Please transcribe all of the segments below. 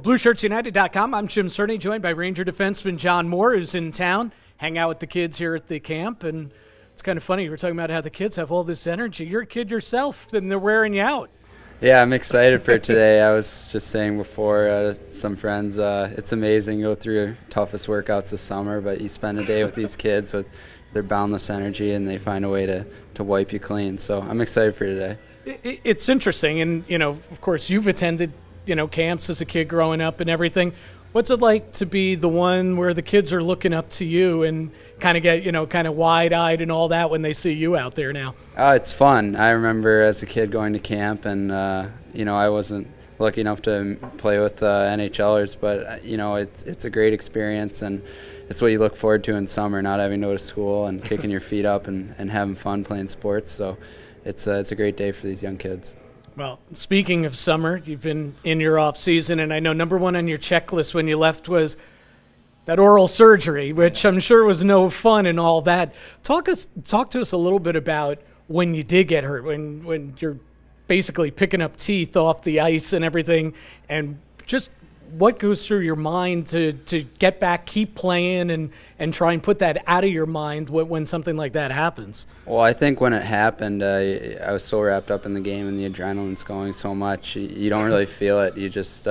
BlueShirtsUnited.com. I'm Jim Cerny, joined by Ranger defenseman John Moore, who's in town. Hang out with the kids here at the camp, and it's kind of funny. We're talking about how the kids have all this energy. You're a kid yourself, and they're wearing you out. Yeah, I'm excited for today. I was just saying before to some friends, it's amazing. You go through your toughest workouts this summer, but you spend a day with these kids with their boundless energy, and they find a way to wipe you clean. So I'm excited for today. It's interesting, and, of course, you've attended, camps as a kid growing up and everything. What's it like to be the one where the kids are looking up to you and kind of get, kind of wide-eyed and all that when they see you out there now? It's fun. I remember as a kid going to camp, and, I wasn't lucky enough to play with NHLers, but, it's a great experience, and it's what you look forward to in summer, not having to go to school and kicking your feet up and having fun playing sports. So it's a great day for these young kids. Well, speaking of summer, you've been in your off season, and I know number one on your checklist when you left was that oral surgery, which I'm sure was no fun and all that. Talk to us a little bit about when you did get hurt, when you're basically picking up teeth off the ice and everything, and just what goes through your mind to get back, keep playing, and try and put that out of your mind when something like that happens? Well, I think when it happened, I was so wrapped up in the game and the adrenaline's going so much, you don't really feel it. You just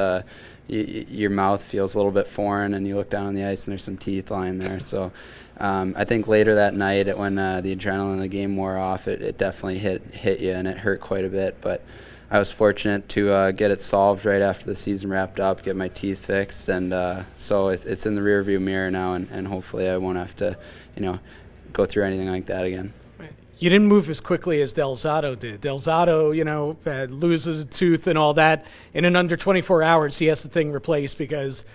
your mouth feels a little bit foreign, and you look down on the ice and there's some teeth lying there. So I think later that night, when the adrenaline in the game wore off, it definitely hit you, and it hurt quite a bit. But I was fortunate to get it solved right after the season wrapped up, get my teeth fixed, and so it's in the rearview mirror now, and hopefully I won't have to, go through anything like that again. You didn't move as quickly as Del Zotto did. Del Zotto, loses a tooth and all that, and in under 24 hours he has the thing replaced because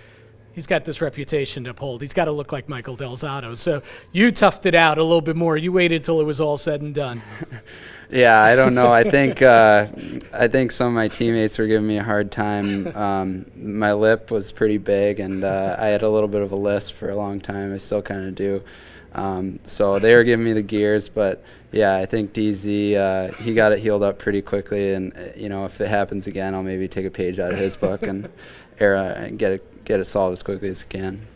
he's got this reputation to uphold. He's got to look like Michael Del Zotto. So you toughed it out a little bit more. You waited till it was all said and done. Yeah, I don't know. I think some of my teammates were giving me a hard time. My lip was pretty big, and I had a little bit of a lisp for a long time. I still kind of do. So they were giving me the gears, but yeah, I think DZ, he got it healed up pretty quickly, and if it happens again, I'll maybe take a page out of his book and get it solved as quickly as I can.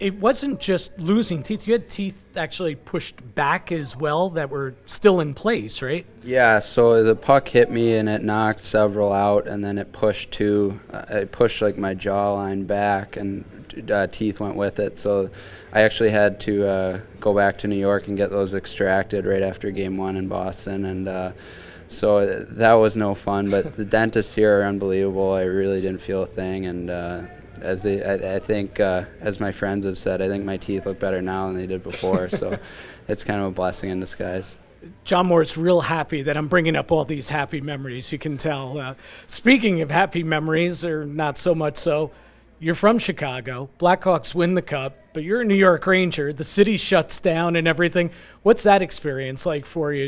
It wasn't just losing teeth. You had teeth actually pushed back as well that were still in place, right? Yeah, so the puck hit me and it knocked several out, and then it pushed like my jawline back, and teeth went with it. So I actually had to go back to New York and get those extracted right after Game 1 in Boston, and so that was no fun. But the dentists here are unbelievable. I really didn't feel a thing, and I think, as my friends have said, I think my teeth look better now than they did before. So it's kind of a blessing in disguise. John Moore's real happy that I'm bringing up all these happy memories. You can tell. Speaking of happy memories, or not so much so, you're from Chicago. Blackhawks win the Cup, but you're a New York Ranger. The city shuts down and everything. What's that experience like for you?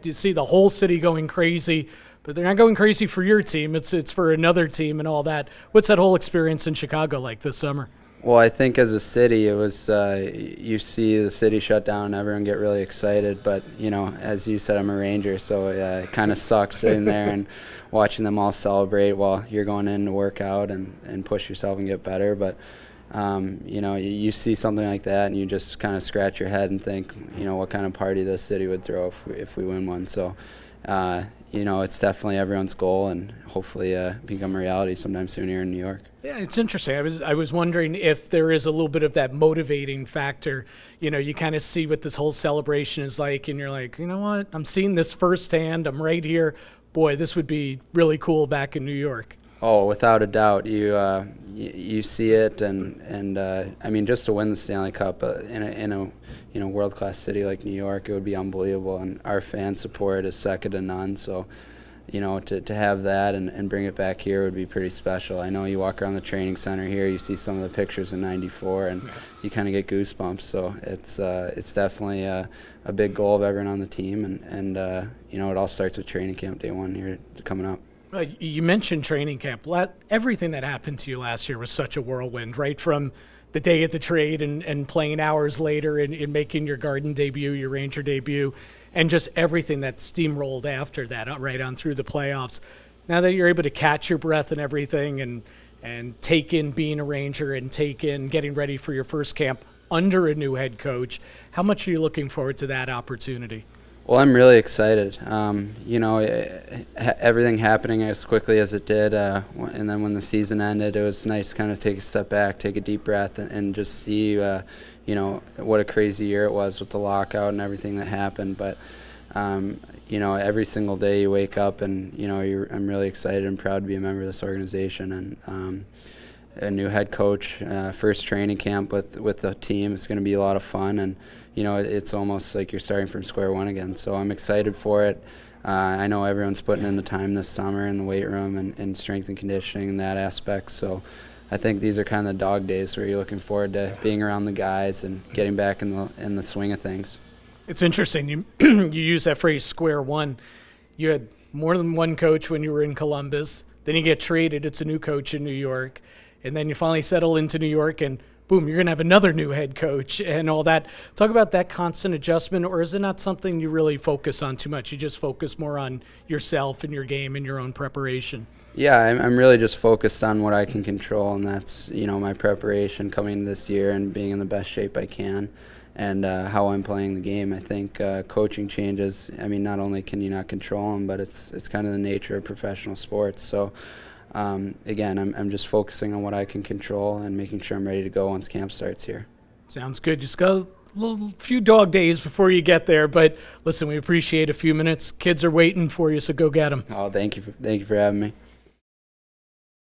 You see the whole city going crazy, but they're not going crazy for your team. It's for another team and all that. What's that whole experience in Chicago like this summer? Well, I think as a city, it was you see the city shut down and everyone get really excited. But, as you said, I'm a Ranger, so it kind of sucks sitting there and watching them all celebrate while you're going in to work out and push yourself and get better. But, you see something like that and you just kind of scratch your head and think, what kind of party this city would throw if we win one. So, it's definitely everyone's goal, and hopefully become a reality sometime soon here in New York. Yeah, it's interesting. I was wondering if there is a little bit of that motivating factor. You kind of see what this whole celebration is like, and you're like, you know what? I'm seeing this firsthand. I'm right here. Boy, this would be really cool back in New York. Oh, without a doubt, you see it, and I mean, just to win the Stanley Cup in a world-class city like New York, it would be unbelievable, and our fan support is second to none. So, to have that and bring it back here would be pretty special. I know you walk around the training center here, you see some of the pictures in '94, and you kind of get goosebumps. So it's definitely a big goal of everyone on the team, and it all starts with training camp day 1 here coming up. You mentioned training camp. Everything that happened to you last year was such a whirlwind, right? From the day of the trade and playing hours later and making your Garden debut, your Ranger debut, and just everything that steamrolled after that, right on through the playoffs. Now that you're able to catch your breath and everything and and take in being a Ranger and take in getting ready for your first camp under a new head coach. How much are you looking forward to that opportunity? Well, I'm really excited. Everything happening as quickly as it did, and then when the season ended, it was nice to kind of take a step back, take a deep breath, and just see, what a crazy year it was with the lockout and everything that happened. But, every single day you wake up and, I'm really excited and proud to be a member of this organization. And a new head coach, first training camp with the team. It's going to be a lot of fun, and it's almost like you're starting from square one again. So I'm excited for it. I know everyone's putting in the time this summer in the weight room and strength and conditioning and that aspect. So I think these are kind of the dog days where you're looking forward to being around the guys and getting back in the swing of things. It's interesting. You you use that phrase "square one." You had more than one coach when you were in Columbus. Then you get traded. It's a new coach in New York. And then you finally settle into New York, and boom, you're going to have another new head coach and all that. Talk about that constant adjustment, or is it not something you really focus on too much? You just focus more on yourself and your game and your own preparation? Yeah, I'm really just focused on what I can control, and that's, my preparation coming this year and being in the best shape I can, and how I'm playing the game. I think coaching changes. Not only can you not control them, but it's kind of the nature of professional sports. So again, I'm just focusing on what I can control and making sure I'm ready to go once camp starts here. Sounds good. Just got a few dog days before you get there, but listen, we appreciate a few minutes. Kids are waiting for you, so go get them. Oh, thank you for having me.